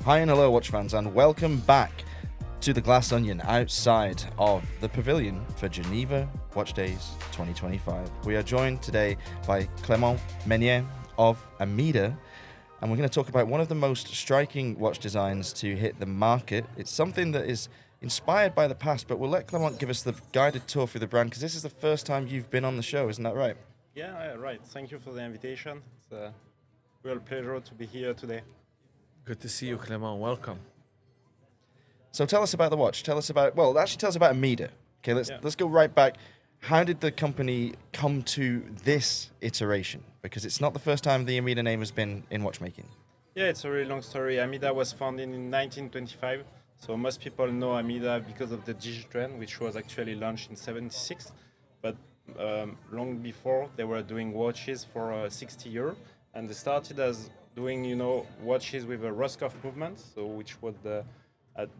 Hi and hello, watch fans, and welcome back to the Glass Onion outside of the Pavilion for Geneva Watch Days 2025. We are joined today by Clement Meynier of Amida, and we're going to talk about one of the most striking watch designs to hit the market. It's something that is inspired by the past, but we'll let Clement give us the guided tour through the brand because this is the first time you've been on the show, isn't that right? Yeah, right. Thank you for the invitation. It's a real pleasure to be here today. Good to see you, Clement. Welcome. So tell us about the watch. Tell us about Amida. Okay, let's go right back. How did the company come to this iteration? Because it's not the first time the Amida name has been in watchmaking. Yeah, it's a really long story. Amida was founded in 1925. So most people know Amida because of the Digitrend, which was actually launched in 76. But long before, they were doing watches for 60 years. And they started as doing, watches with a Roscoff movement, so which was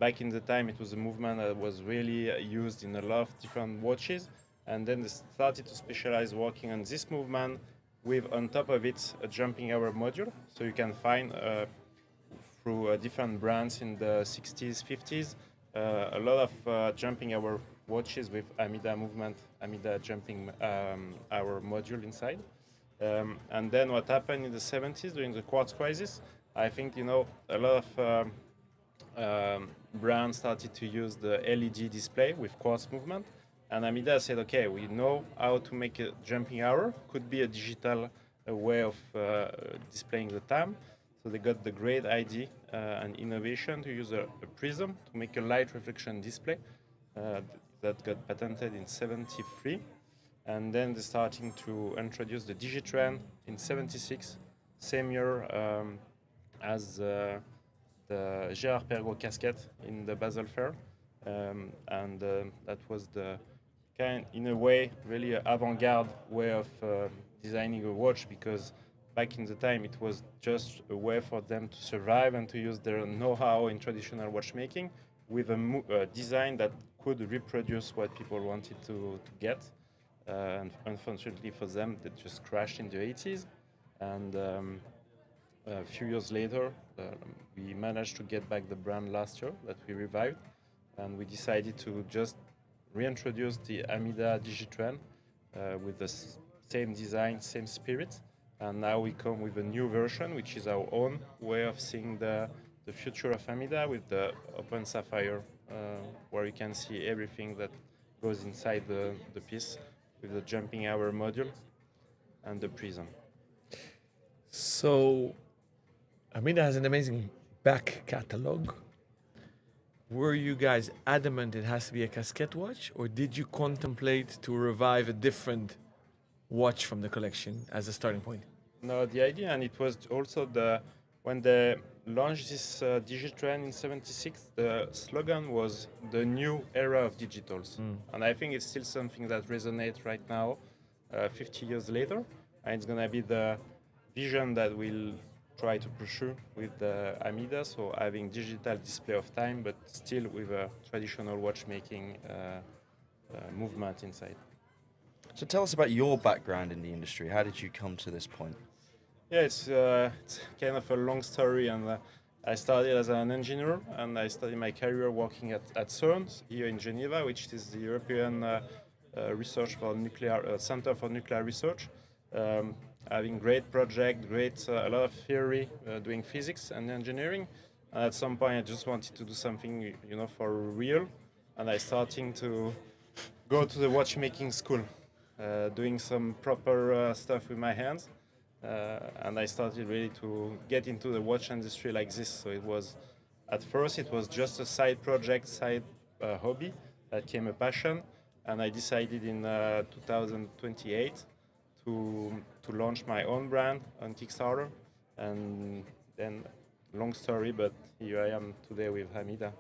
back in the time, it was a movement that was really used in a lot of different watches. And then they started to specialize working on this movement with, on top of it, a jumping hour module. So you can find through different brands in the 60s, 50s, a lot of jumping hour watches with Amida movement, Amida jumping hour module inside. And then what happened in the 70s during the quartz crisis, I think, a lot of brands started to use the LED display with quartz movement. And Amida said, okay, we know how to make a jumping hour. Could be a digital way of displaying the time. So they got the great idea and innovation to use a prism to make a light reflection display that got patented in 73. And then they're starting to introduce the Digitrend in 76, same year as the Gérard Perregaux casket in the Basel Fair. And that was the kind, in a way, really avant-garde way of designing a watch, because back in the time it was just a way for them to survive and to use their know-how in traditional watchmaking with a design that could reproduce what people wanted to get. And unfortunately for them, they just crashed in the 80s. And a few years later, we managed to get back the brand last year that we revived. And we decided to just reintroduce the Amida Digitrend with the same design, same spirit. And now we come with a new version, which is our own way of seeing the future of Amida with the open sapphire, where you can see everything that goes inside the piece, with the jumping hour module and the prism. So, Amida has an amazing back catalog. Were you guys adamant it has to be a casquette watch, or did you contemplate to revive a different watch from the collection as a starting point? No, the idea, and it was also when they launched this Digitrend in 76, the slogan was the new era of digitals. And I think it's still something that resonates right now, 50 years later. And it's going to be the vision that we'll try to pursue with the Amida, so having digital display of time, but still with a traditional watchmaking movement inside. So tell us about your background in the industry. How did you come to this point? Yeah, it's kind of a long story, and I started as an engineer, and I started my career working at CERN here in Geneva, which is the European Research for Nuclear Center for Nuclear Research. Having great project, a lot of theory, doing physics and engineering. And at some point, I just wanted to do something, for real, and I started to go to the watchmaking school, doing some proper stuff with my hands. And I started really to get into the watch industry like this. So at first it was just a side project, side hobby that became a passion. And I decided in 2028 to launch my own brand on Kickstarter. And then, long story, but here I am today with Amida.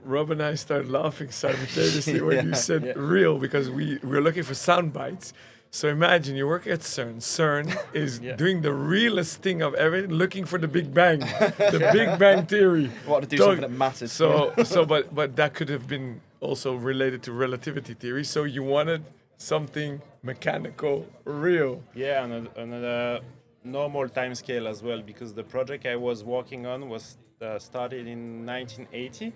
Rob and I started laughing simultaneously when you said real, because we were looking for sound bites. So imagine you work at CERN. CERN is doing the realest thing of ever, looking for the Big Bang, the Big Bang theory. What to do something that matters. But that could have been also related to relativity theory. So you wanted something mechanical, real. Yeah, and another normal time scale as well, because the project I was working on was started in 1980,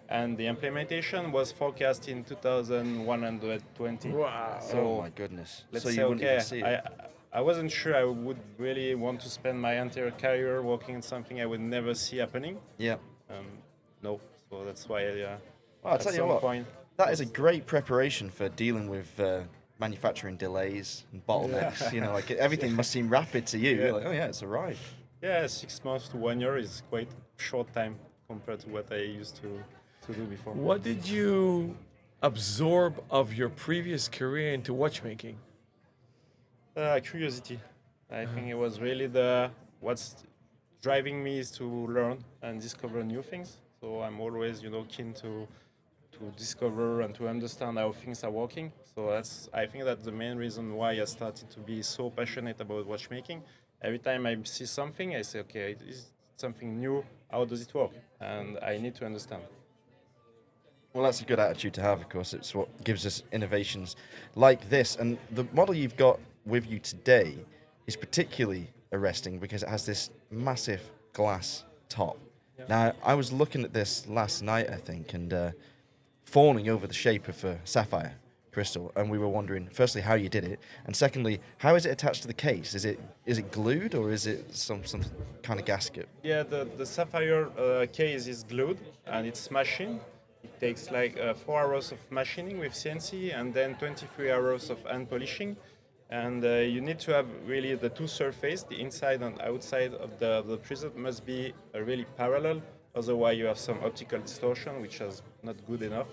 and the implementation was forecast in 2120. Wow. So Oh my goodness. let's So say, you wouldn't okay, even see it. I wasn't sure I would really want to spend my entire career working on something I would never see happening. Yeah. No, so that's why Well, I'll at tell you some what, point that is a great preparation for dealing with manufacturing delays and bottlenecks. You know, like everything must seem rapid to you. You're like, oh yeah, it's arrived. yeah, 6 months to 1 year is quite short time compared to what I used to do before. What did you absorb of your previous career into watchmaking? Curiosity. I think it was really what's driving me is to learn and discover new things. So I'm always, keen to discover and to understand how things are working. So I think that's the main reason why I started to be so passionate about watchmaking. Every time I see something, I say, okay, it's something new. How does it work? And I need to understand. Well, that's a good attitude to have, of course. It's what gives us innovations like this. And the model you've got with you today is particularly arresting because it has this massive glass top. Yeah. Now, I was looking at this last night, I think, and fawning over the shape of a sapphire crystal, and we were wondering, firstly, how you did it, and secondly, how is it attached to the case? Is it glued, or is it some kind of gasket? Yeah, the sapphire case is glued, and it's machined. It takes like 4 hours of machining with CNC, and then 23 hours of hand polishing. And you need to have really the two surfaces, the inside and outside of the prism must be really parallel. Otherwise, you have some optical distortion, which is not good enough.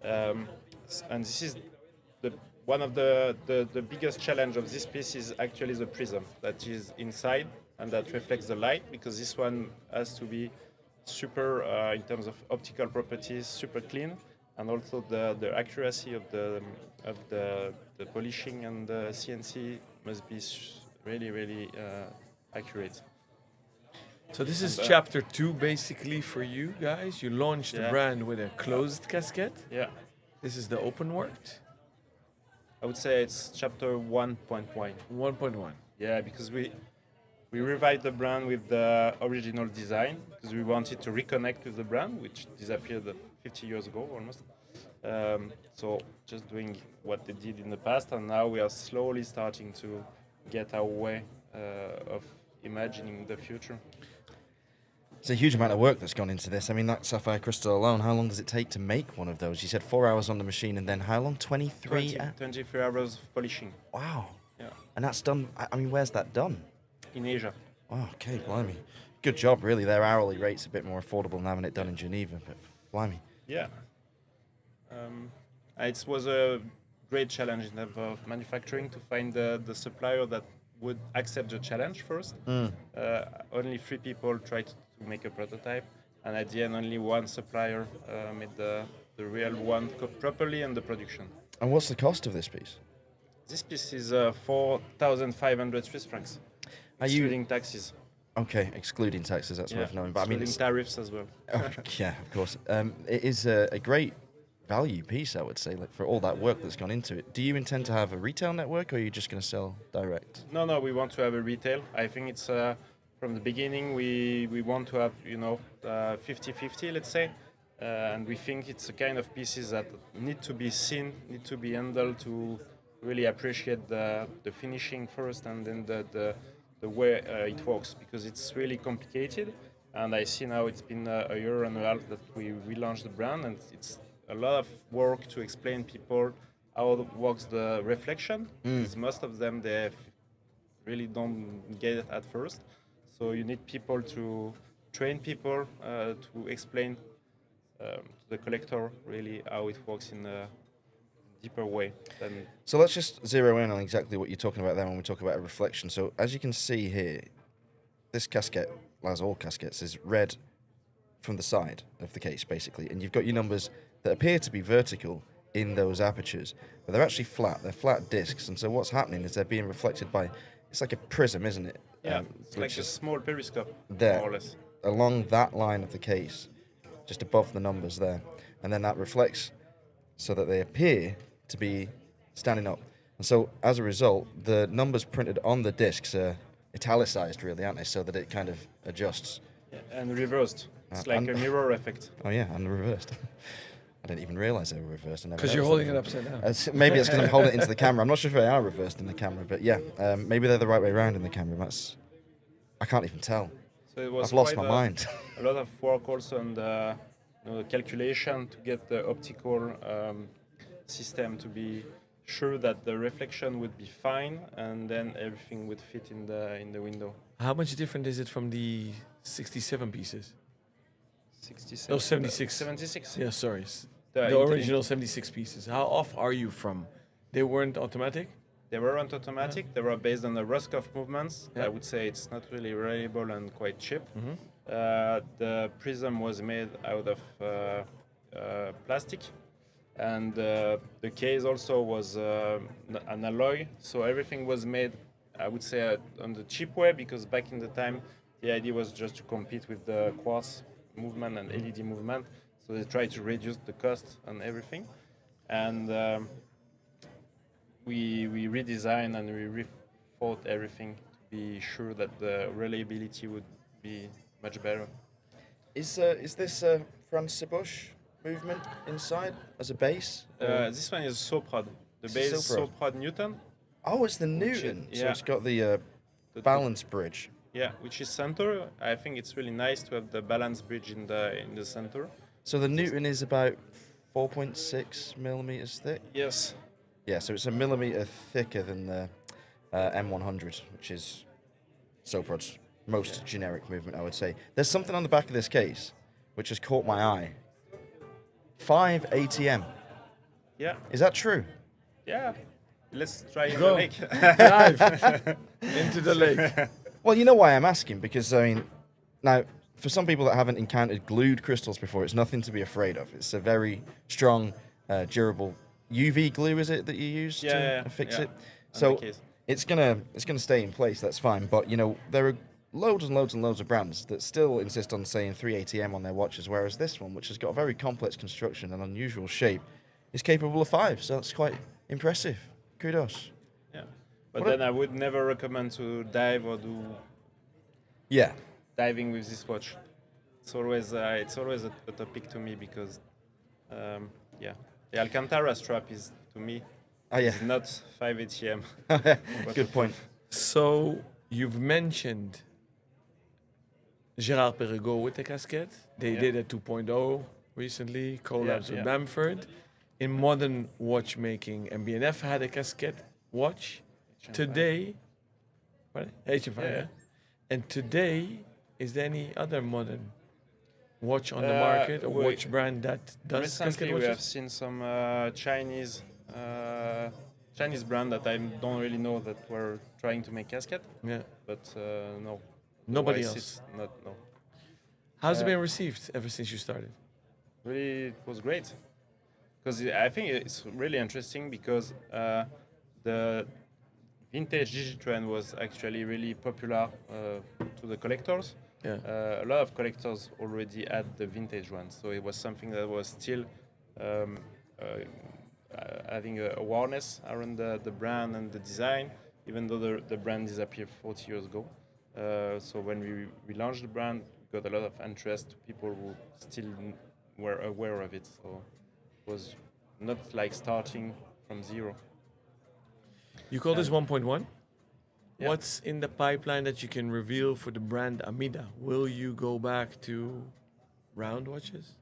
And this is one of the biggest challenge of this piece is actually the prism that is inside and that reflects the light, because this one has to be super in terms of optical properties, super clean, and also the accuracy of the polishing and the CNC must be really accurate. So this is chapter 2 basically for you guys. You launched the brand with a closed casket. Yeah. This is the open worked. I would say it's chapter 1.1. 1.1. Yeah, because we revived the brand with the original design because we wanted to reconnect with the brand, which disappeared 50 years ago almost. So just doing what they did in the past, and now we are slowly starting to get our way of imagining the future. It's a huge amount of work that's gone into this. I mean, that sapphire crystal alone, how long does it take to make one of those? You said 4 hours on the machine, and then how long? 23 hours of polishing. Wow. Yeah. And that's done, I mean, where's that done? In Asia. Oh, okay, blimey. Good job, really. Their hourly rate's a bit more affordable than having it done in Geneva, but blimey. Yeah. It was a great challenge in terms of manufacturing to find the supplier that would accept the challenge first. Only 3 people tried to make a prototype, and at the end only one supplier made the real one properly in the production. And what's the cost of this piece? This piece is 4,500 Swiss francs, excluding taxes. Okay, excluding taxes, that's worth knowing. But excluding tariffs as well. Yeah, of course. It is a great value piece, I would say, like for all that work that's gone into it. Do you intend to have a retail network, or are you just going to sell direct? No, we want to have a retail. I think it's from the beginning we want to have 50-50, let's say, and we think it's a kind of pieces that need to be seen, need to be handled to really appreciate the finishing first, and then the way it works, because it's really complicated. And I see now it's been a year and a half that we relaunched the brand, and it's a lot of work to explain people how works the reflection, because most of them they really don't get it at first. So you need people to train people to explain to the collector really how it works in a deeper way. So let's just zero in on exactly what you're talking about there when we talk about a reflection. So as you can see here, this casket, as all caskets, is red from the side of the case, basically. And you've got your numbers that appear to be vertical in those apertures, but they're actually flat. They're flat discs. And so what's happening is they're being reflected by, it's like a prism, isn't it? Yeah, it's like a small periscope, there, more or less. Along that line of the case, just above the numbers there. And then that reflects so that they appear to be standing up. And so as a result, the numbers printed on the discs are italicized, really, aren't they? So that it kind of adjusts. Yeah, and reversed. It's like and- a mirror effect. Oh yeah, and reversed. I didn't even realize they were reversed. Because you're holding it upside down. Maybe it's because I'm holding it into the camera. I'm not sure if they are reversed in the camera, but yeah, maybe they're the right way around in the camera. I can't even tell. So it was I've lost quite my mind. a lot of work also on the calculation to get the optical system to be sure that the reflection would be fine, and then everything would fit in the window. How much different is it from the 67 pieces? 66. No, 76. 76. Yeah, sorry. The The original 76 pieces. How off are you from? They weren't automatic? They weren't automatic. They were based on the Roscoff movements. Yeah. I would say it's not really reliable and quite cheap. Mm-hmm. The prism was made out of plastic, and the case also was an alloy. So everything was made, I would say, on the cheap way, because back in the time, the idea was just to compete with the quartz movement and LED movement. So they tried to reduce the cost and everything. And we redesigned and we rethought everything to be sure that the reliability would be much better. Is this Franz Bush movement inside as a base? This one is Soprod. The This base is is Soprod. Soprod Newton. Oh, it's the Newton. So yeah. it's got the balance bridge. Yeah, which is center. I think it's really nice to have the balance bridge in the center. So the Newton is about 4.6 millimeters thick. Yes. Yeah, so it's a millimeter thicker than the M100, which is Soprod's most generic movement, I would say. There's something on the back of this case which has caught my eye. 5 ATM. Yeah. Is that true? Yeah. Let's try in the Go. lake. Dive into the lake. Well, you know why I'm asking, because, I mean, now, for some people that haven't encountered glued crystals before, it's nothing to be afraid of. It's a very strong, durable UV glue, is it, that you use to fix it? So the case. it's gonna stay in place, that's fine. But, you know, there are loads and loads and loads of brands that still insist on saying 3 ATM on their watches, whereas this one, which has got a very complex construction and unusual shape, is capable of 5. So that's quite impressive. Kudos. Yeah. But What then I would never recommend to dive or do Yeah. diving with this watch. It's always a topic to me because, the Alcantara strap is, to me, Oh, yeah. is not 5 ATM. Good point. So you've mentioned Gérard Perregaux with the casquette. They did a 2.0 recently, collabs with Bamford. In modern watchmaking, MB&F had a casquette watch. Today, what? HM5, yeah. And today, is there any other modern watch on the market or watch brand that does casquette Recently, we have watches? seen some Chinese brand that I don't really know that were trying to make casket, Yeah. but no. Nobody Otherwise, else. it's not, no. How's it been received ever since you started? Really, it was great. Because I think it's really interesting because the vintage Digitrend was actually really popular to the collectors. Yeah. A lot of collectors already had the vintage one, so it was something that was still having awareness around the brand and the design, even though the brand disappeared 40 years ago. So when we launched the brand, we got a lot of interest, people who still were aware of it. So it was not like starting from zero. You call this 1.1? Yeah. What's in the pipeline that you can reveal for the brand Amida? Will you go back to round watches,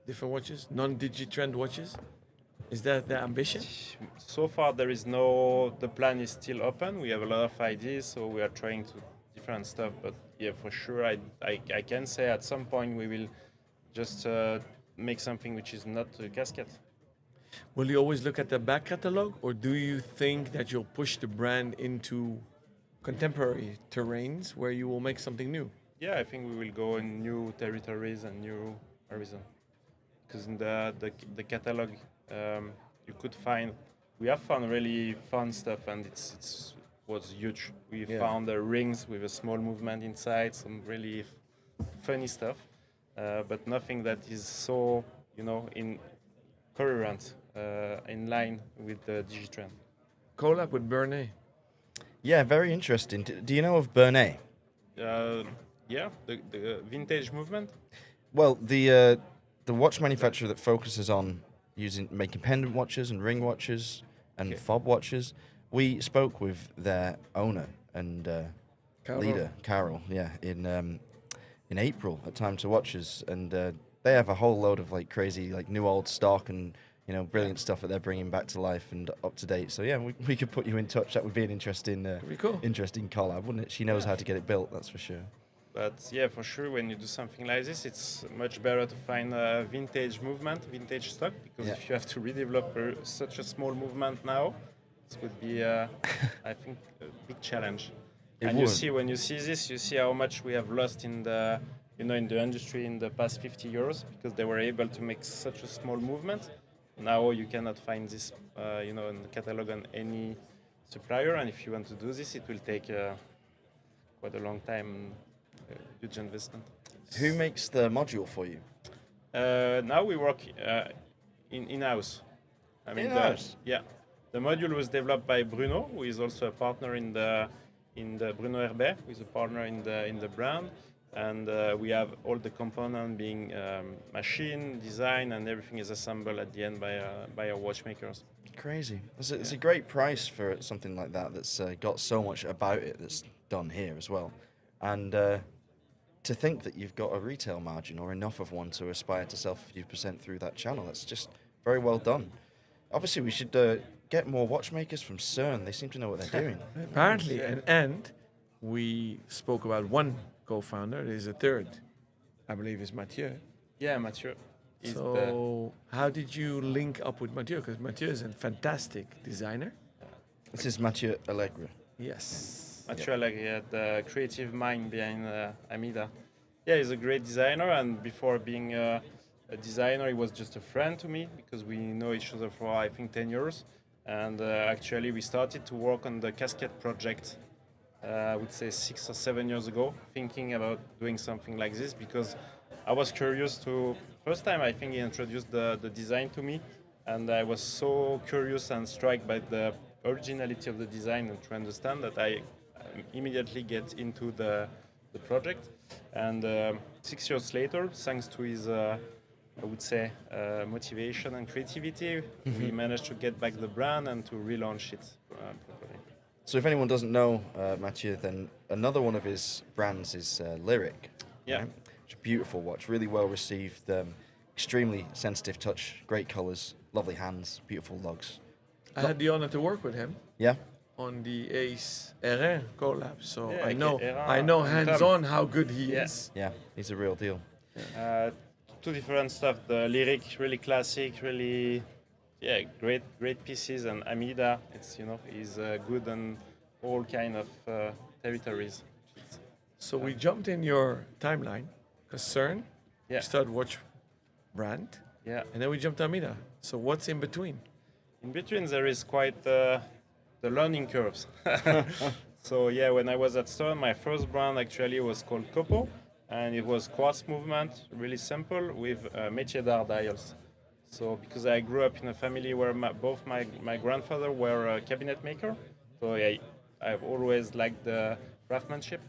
different watches, non-Digitrend watches? Is that the ambition? So far, the plan is still open. We have a lot of ideas, so we are trying to different stuff. But yeah, for sure, I can say at some point we will just make something which is not a casket. Will you always look at the back catalog, or do you think that you'll push the brand into contemporary terrains where you will make something new? Yeah, I think we will go in new territories and new horizon. Because in the catalog, we have found really fun stuff, and it was huge. We found the rings with a small movement inside, some really funny stuff, but nothing that is so, in coherent, in line with the Digitrend. Collab with Bernay. Yeah, very interesting. Do you know of Bernay? Yeah, the vintage movement. Well, the watch manufacturer that focuses on making pendant watches and ring watches and Okay. fob watches. We spoke with their owner and Carol. leader, Carol, yeah, in April at Time to Watches, and they have a whole load of like crazy like new old stock and brilliant stuff that they're bringing back to life and up to date. So yeah, we could put you in touch. That would be an interesting, be cool. interesting collab, wouldn't it? She knows how to get it built, that's for sure. But yeah, for sure, when you do something like this, it's much better to find a vintage movement, vintage stock, because if you have to redevelop such a small movement now, this would be, I think, a big challenge. And you see, when you see this, you see how much we have lost in the, in the industry in the past 50 years, because they were able to make such a small movement. Now you cannot find this, in the catalog on any supplier, and if you want to do this, it will take quite a long time. Huge investment. Who makes the module for you? Now we work in-house. I mean, in-house? The module was developed by Bruno, who is also a partner in the Bruno Herbet, who is a partner in the brand, and we have all the components being machine, design, and everything is assembled at the end by our watchmakers. Crazy. It's a great price for something like that that's got so much about it that's done here as well. And to think that you've got a retail margin or enough of one to aspire to sell 50% through that channel, that's just very well done. Obviously, we should get more watchmakers from CERN. They seem to know what they're doing. Apparently, and we spoke about one co-founder. There's a third, I believe, is Mathieu. Yeah, Mathieu. So how did you link up with Mathieu? Because Mathieu is a fantastic designer. This is Mathieu Allegre. Yes. Mathieu Allegre, the creative mind behind Amida. Yeah, he's a great designer, and before being a designer, he was just a friend to me, because we know each other for, I think, 10 years. And actually, we started to work on the casket project, I would say 6 or 7 years ago, thinking about doing something like this, because I was curious to, first time I think he introduced the design to me, and I was so curious and struck by the originality of the design and to understand that I immediately get into the project. And 6 years later, thanks to his, I would say, motivation and creativity, we managed to get back the brand and to relaunch it properly. So if anyone doesn't know Mathieu, then another one of his brands is Lyric. Yeah. Right? It's a beautiful watch, really well received, extremely sensitive touch, great colours, lovely hands, beautiful lugs. I had the honor to work with him. Yeah? On the Ace Erin collab, so Yeah, I know and hands-on how good he is. Yeah, he's a real deal. Two different stuff. The Lyric, really classic, really, great pieces, and Amida, it's is good on all kind of territories. So we jumped in your timeline, because CERN, Yeah. we started watch brand, Yeah. and then we jumped to Amida. So what's in between? In between, there is quite the learning curves. So yeah, when I was at CERN, my first brand actually was called Copo, and it was quartz movement, really simple, with métier d'art dials. So because I grew up in a family where both my grandfather were a cabinet maker, so I've always liked the craftsmanship,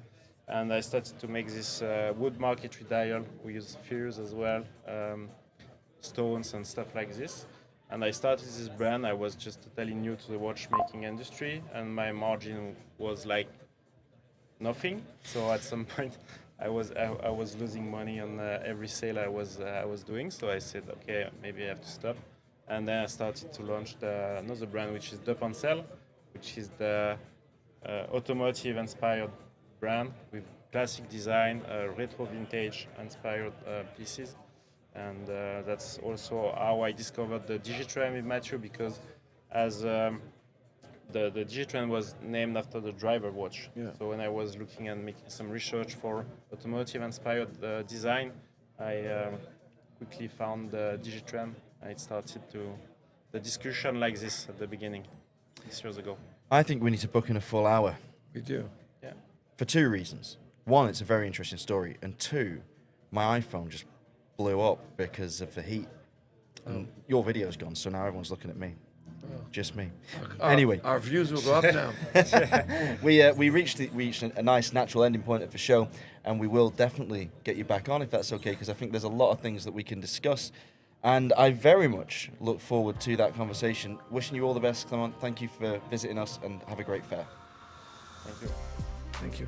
and I started to make this wood marquetry dial. We use furs as well, stones and stuff like this. And I started this brand. I was just totally new to the watchmaking industry, and my margin was like nothing. So at some point, I was losing money on every sale I was doing. So I said, okay, maybe I have to stop. And then I started to launch another brand, which is De Pancel, which is the automotive-inspired brand with classic design, retro vintage inspired pieces. And that's also how I discovered the Digitrend with Mathieu, because as the Digitrend was named after the driver watch. Yeah. So when I was looking and making some research for automotive-inspired design, I quickly found the Digitrend, and it started the discussion like this at the beginning, 6 years ago. I think we need to book in a full hour. We do. Yeah. For two reasons. One, it's a very interesting story. And two, my iPhone just blew up because of the heat. And your video's gone, so now everyone's looking at me. Just me. Anyway, our views will go up now. We reached a nice natural ending point of the show, and we will definitely get you back on if that's okay, because I think there's a lot of things that we can discuss, and I very much look forward to that conversation. Wishing you all the best, Clement. Thank you for visiting us, and have a great fair. Thank you. Thank you.